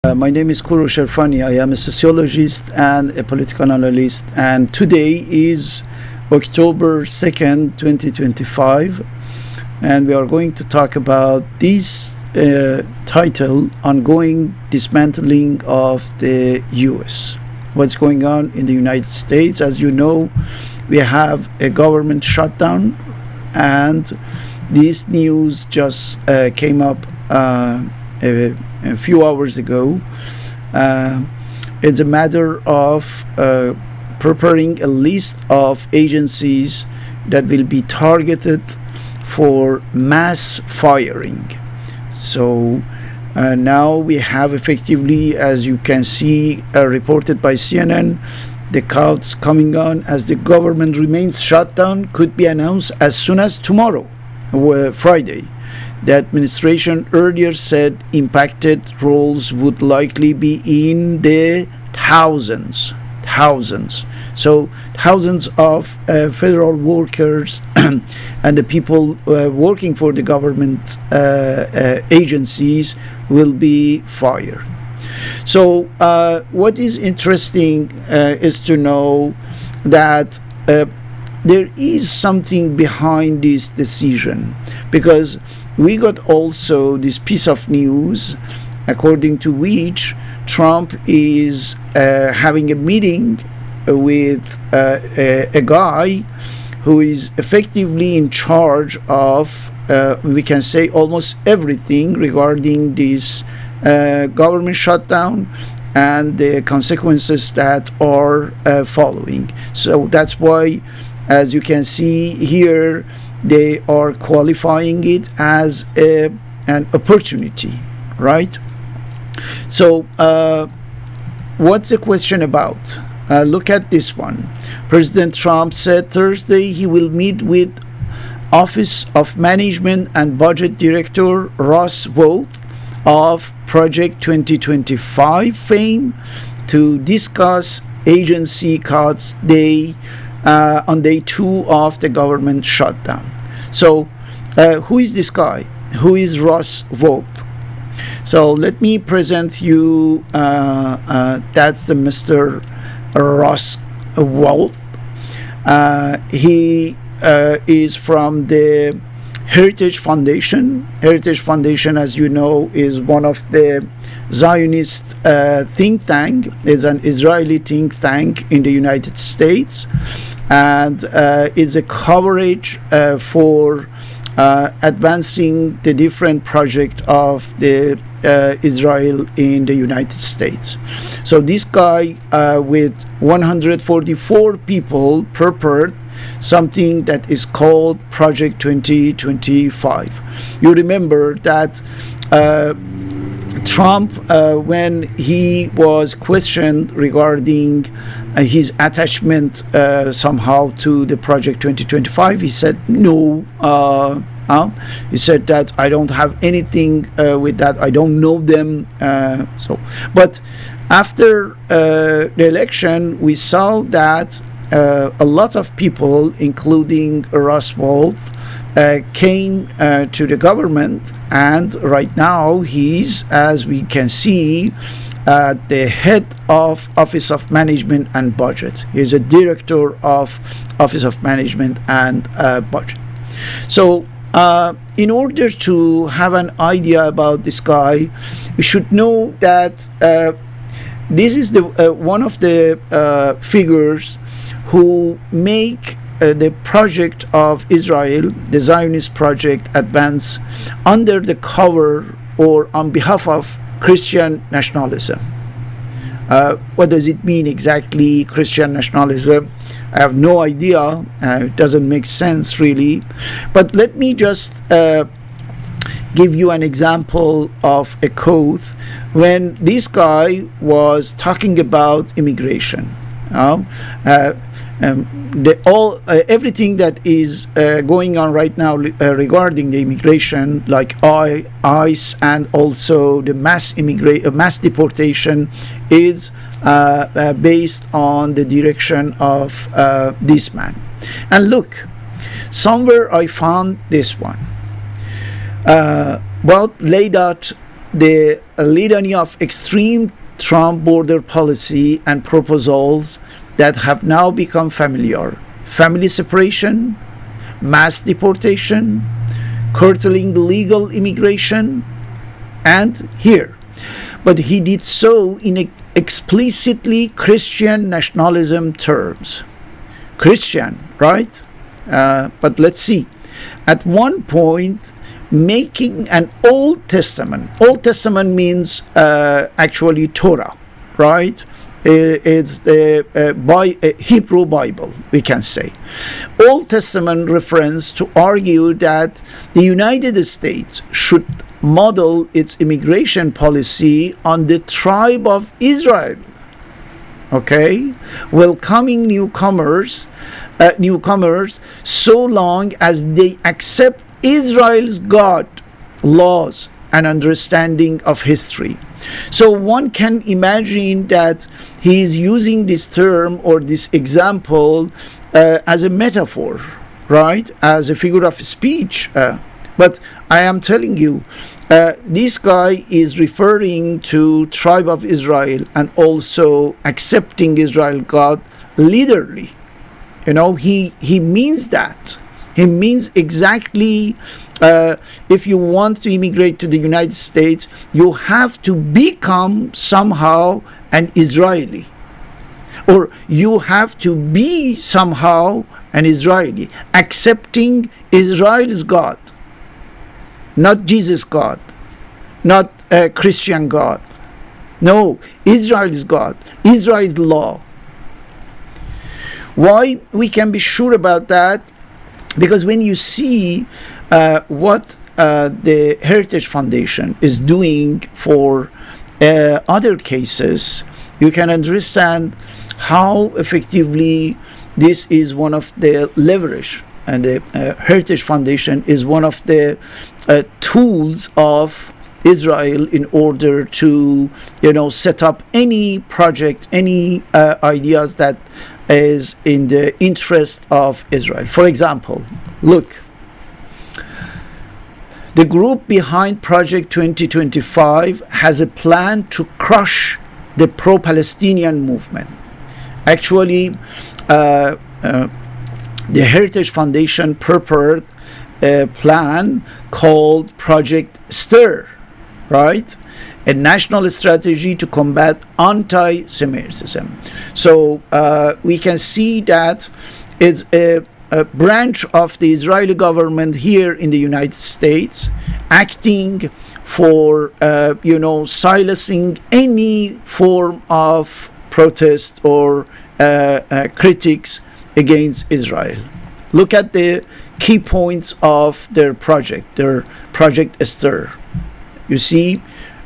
My name is Korosh Erfani. I am a sociologist and a political analyst, and today is October 2nd, 2025, and we are going to talk about this title, Ongoing Dismantling of the US. What's going on in the United States? As you know, we have a government shutdown, and this news just came up a few hours ago. It's a matter of preparing a list of agencies that will be targeted for mass firing. So now we have effectively, as you can see, reported by CNN, the counts coming on as the government remains shut down could be announced as soon as tomorrow, Friday. The administration earlier said impacted roles would likely be in the thousands. So thousands of federal workers and the people working for the government agencies will be fired. So what is interesting is to know that there is something behind this decision, because we got also this piece of news according to which Trump is having a meeting with a guy who is effectively in charge of, we can say, almost everything regarding this government shutdown and the consequences that are following. So that's why, as you can see here, they are qualifying it as an opportunity, right? So what's the question about? Look at this one. President Trump said Thursday he will meet with Office of Management and Budget Director Russ Vought of Project 2025 fame to discuss agency cuts on day 2 of the government shutdown. So who is this guy? Who is Russ Vought? So let me present you, that's the Mr. Russ Vought. He is from the Heritage Foundation. Heritage Foundation, as you know, is one of the Zionist think tank. It's an Israeli think tank in the United States, and is a coverage for advancing the different project of the Israel in the United States. So this guy with 144 people prepared something that is called Project 2025. You remember that Trump, when he was questioned regarding his attachment somehow to the Project 2025, he said no. He said that I don't have anything with that. I don't know them. But after the election, we saw that a lot of people, including Russ Vought, came to the government, and right now he's, as we can see, the head of Office of Management and Budget. He's a director of Office of Management and Budget. So in order to have an idea about this guy, we should know that this is the one of the figures who make the project of Israel, the Zionist project, advance under the cover or on behalf of Christian nationalism. What does it mean exactly, Christian nationalism? I have no idea. It doesn't make sense really. But let me just give you an example of a quote when this guy was talking about immigration. Everything that is going on right now regarding the immigration, like ICE and also the mass deportation, is based on the direction of this man. And look, somewhere I found this one. Well, laid out the litany of extreme Trump border policy and proposals that have now become familiar: family separation, mass deportation, curtailing legal immigration, and here. But he did so in explicitly Christian nationalism terms. Christian, right? But let's see. At one point, making an Old Testament. Old Testament means actually Torah, right? It's the Hebrew Bible, we can say. Old Testament reference to argue that the United States should model its immigration policy on the tribe of Israel. Okay, welcoming newcomers so long as they accept Israel's God, laws, and understanding of history. So one can imagine that he is using this term or this example as a metaphor, right? As a figure of speech. But I am telling you, this guy is referring to tribe of Israel and also accepting Israel God literally. You know, he means that. He means exactly, if you want to immigrate to the United States, you have to become somehow an Israeli. Or you have to be somehow an Israeli, accepting Israel's God. Not Jesus' God, not Christian God. No, Israel's God, Israel's law. Why we can be sure about that? Because when you see what the Heritage Foundation is doing for other cases, you can understand how effectively this is one of the leverage, and the Heritage Foundation is one of the tools of Israel in order to, set up any project, any ideas that is in the interest of Israel. For example, look, the group behind Project 2025 has a plan to crush the pro-Palestinian movement. Actually, the Heritage Foundation prepared a plan called Project STIR, right? A national strategy to combat anti-Semitism. So we can see that it's a branch of the Israeli government here in the United States acting for, silencing any form of protest or critics against Israel. Look at the key points of their Project STIR. You see,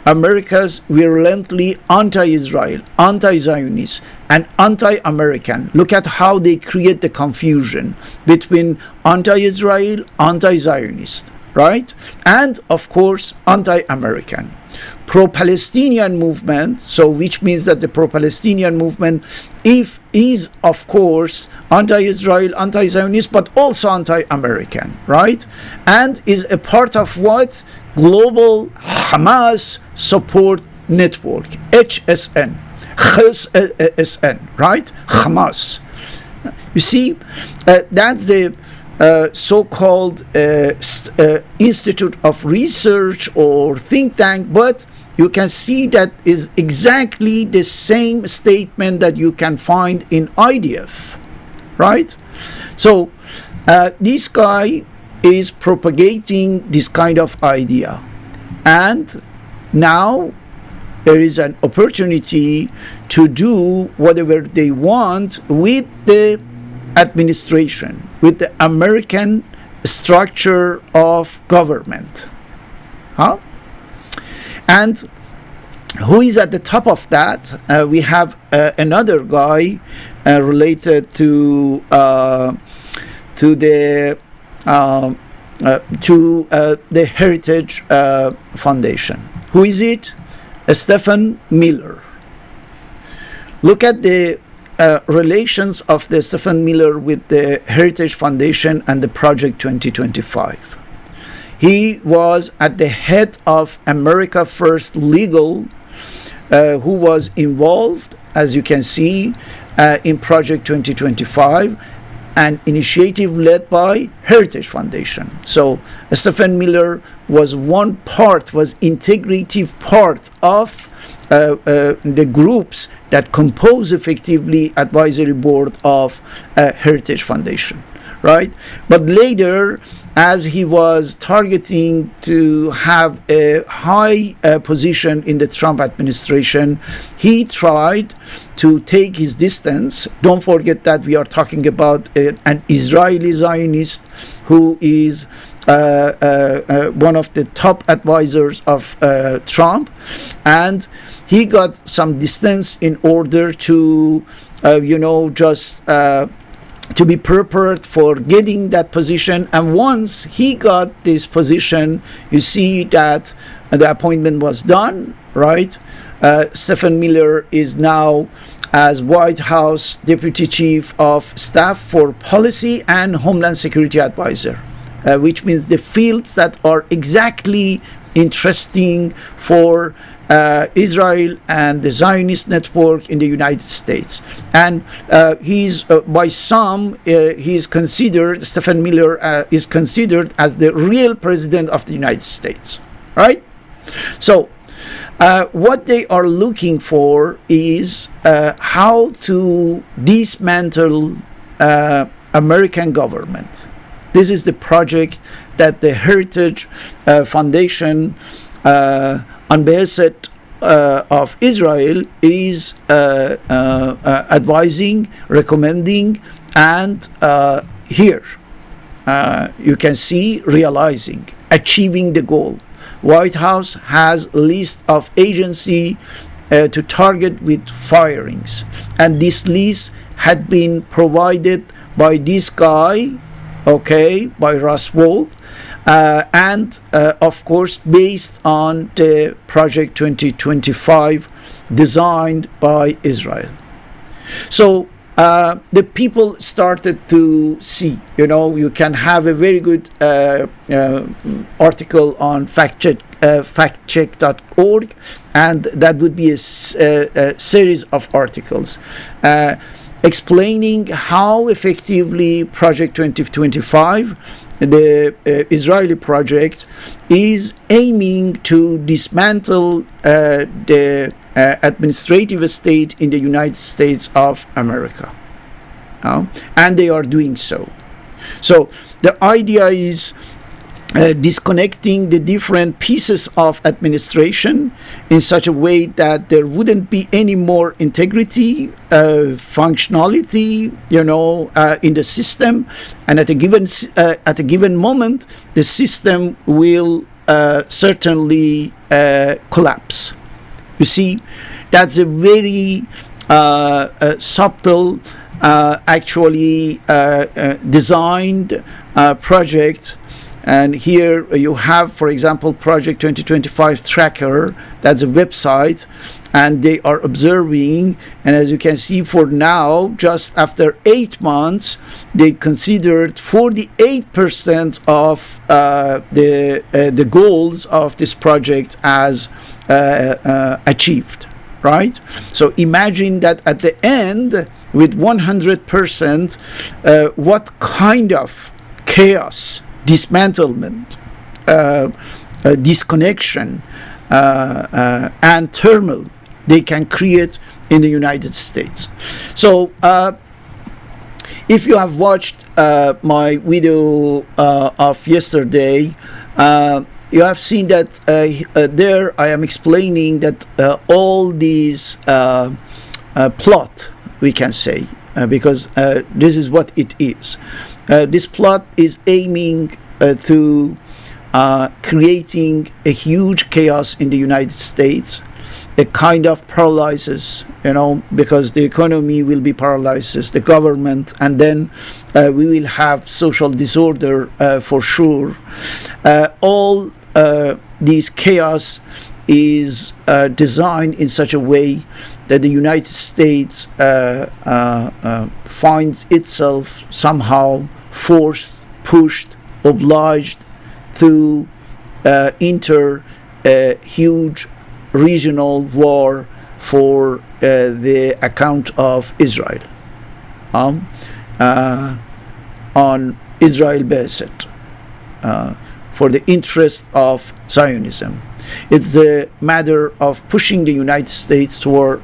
America's virulently anti-Israel, anti-Zionist, and anti-American. Look at how they create the confusion between anti-Israel, anti-Zionist, right? And of course, anti-American. Pro-Palestinian movement, so which means that the pro-Palestinian movement is of course anti-Israel, anti-Zionist, but also anti-American, right? And is a part of what? Global Hamas Support Network, HSN, right? Hamas. You see, that's the so-called Institute of Research or think tank, but you can see that is exactly the same statement that you can find in IDF, right? So this guy is propagating this kind of idea, and now there is an opportunity to do whatever they want with the administration, with the American structure of government. And who is at the top of that? We have another guy related to the Heritage Foundation. Who is it? Stephen Miller. Look at the relations of the Stephen Miller with the Heritage Foundation and the Project 2025. He was at the head of America First Legal, who was involved, as you can see, in Project 2025, an initiative led by Heritage Foundation. So Stephen Miller was integrative part of the groups that compose effectively advisory board of Heritage Foundation, right? But later, as he was targeting to have a high position in the Trump administration, he tried to take his distance. Don't forget that we are talking about an Israeli Zionist who is one of the top advisors of Trump, and he got some distance in order to to be prepared for getting that position. And once he got this position, you see that the appointment was done, right? Stephen Miller is now as White House Deputy Chief of Staff for Policy and Homeland Security Advisor, which means the fields that are exactly interesting for Israel and the Zionist network in the United States. And he's by some he's considered, Stephen Miller is considered as the real president of the United States, right? So what they are looking for is how to dismantle American government. This is the project that the Heritage Foundation on behest of Israel is advising, recommending, and here you can see realizing, achieving the goal. White House has a list of agency to target with firings, and this list had been provided by this guy, by Russ, Vought, and of course based on the Project 2025 designed by Israel. So the people started to see, you can have a very good article on factcheck.org, and that would be a series of articles explaining how effectively Project 2025, the Israeli project, is aiming to dismantle the administrative state in the United States of America. And they are doing so. So the idea is disconnecting the different pieces of administration in such a way that there wouldn't be any more integrity, functionality, in the system, and at a given moment, the system will certainly collapse. You see, that's a very subtle, actually designed project. And here you have, for example, Project 2025 Tracker. That's a website, and they are observing. And as you can see, for now, just after 8 months, they considered 48% of the goals of this project as achieved. Right? So imagine that at the end, with 100%, what kind of chaos, dismantlement, disconnection, and turmoil they can create in the United States. So if you have watched my video of yesterday, you have seen that there I am explaining that all these plot, we can say, because this is what it is. This plot is aiming to creating a huge chaos in the United States, a kind of paralysis, because the economy will be paralyzed, the government, and then we will have social disorder for sure. All this chaos is designed in such a way that the United States finds itself somehow forced, pushed, obliged to enter a huge regional war for the account of Israel, on Israel basis, for the interest of Zionism. It's a matter of pushing the United States toward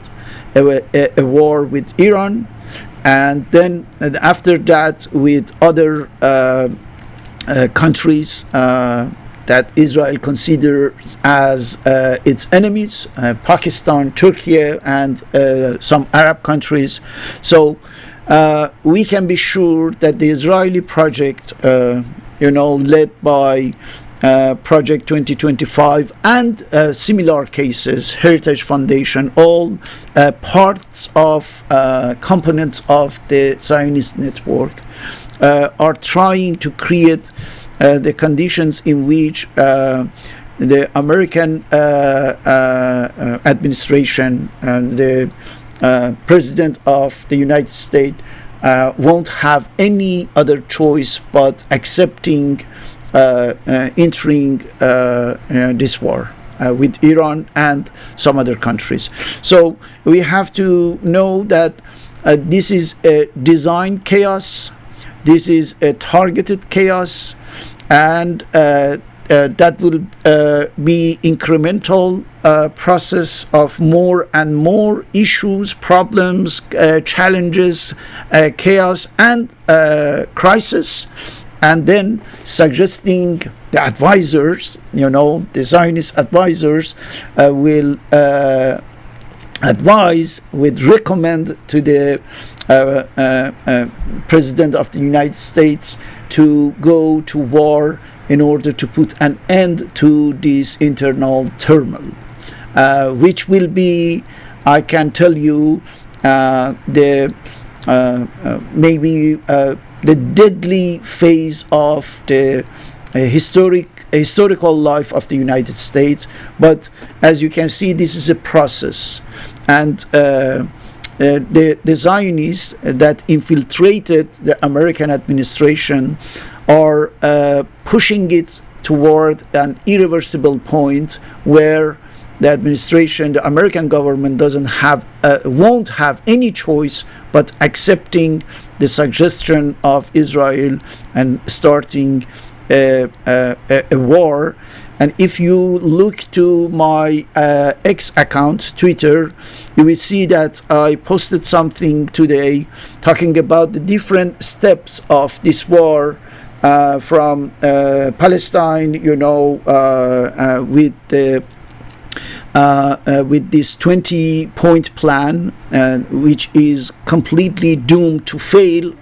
a war with Iran, and then after that with other countries that Israel considers as its enemies, Pakistan, Turkey, and some Arab countries. So we can be sure that the Israeli project, led by Project 2025 and similar cases, Heritage Foundation, all parts of components of the Zionist network, are trying to create the conditions in which the American administration and the President of the United States won't have any other choice but accepting entering this war with Iran and some other countries. So we have to know that this is a design chaos, this is a targeted chaos, and that will be incremental process of more and more issues, problems, challenges, chaos, and crisis. And then suggesting the advisors, the Zionist advisors will advise, would recommend to the President of the United States to go to war in order to put an end to this internal turmoil, which will be, I can tell you, the deadly phase of the historical life of the United States. But as you can see, this is a process, and the Zionists that infiltrated the American administration are pushing it toward an irreversible point where the administration, the American government, won't have any choice but accepting the suggestion of Israel and starting a war. And if you look to my X account, Twitter, you will see that I posted something today talking about the different steps of this war, from Palestine, with the with this 20-point plan, which is completely doomed to fail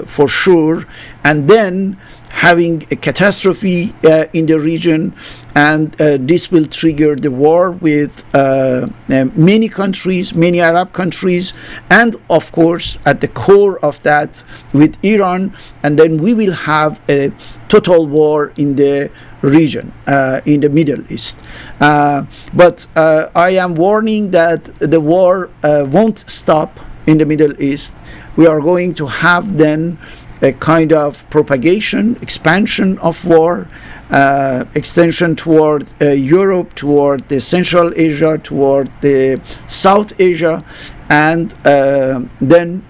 for sure, and then having a catastrophe in the region, and this will trigger the war with many countries, many Arab countries, and of course at the core of that with Iran, and then we will have a total war in the region, in the Middle East. But I am warning that the war won't stop in the Middle East. We are going to have then a kind of propagation, expansion of war, extension toward Europe, toward the Central Asia, toward the South Asia, and then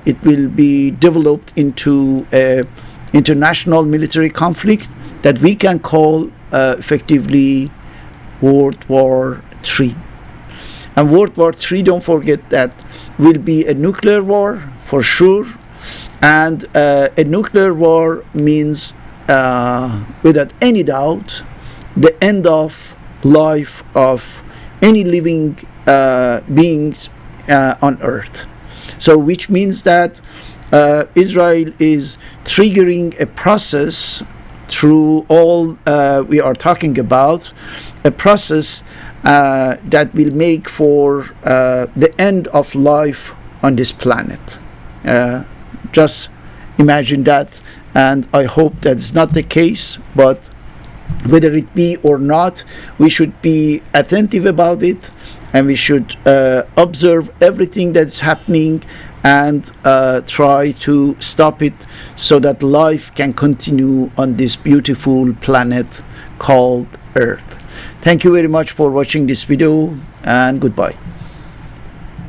it will be developed into a international military conflict that we can call effectively World War III. And World War III, don't forget, that will be a nuclear war for sure. And a nuclear war means, without any doubt, the end of life of any living beings on Earth. So which means that Israel is triggering a process through all we are talking about, a process that will make for the end of life on this planet. Just imagine that, and I hope that's not the case, but whether it be or not, we should be attentive about it, and we should observe everything that's happening, and try to stop it so that life can continue on this beautiful planet called Earth. Thank you very much for watching this video, and goodbye.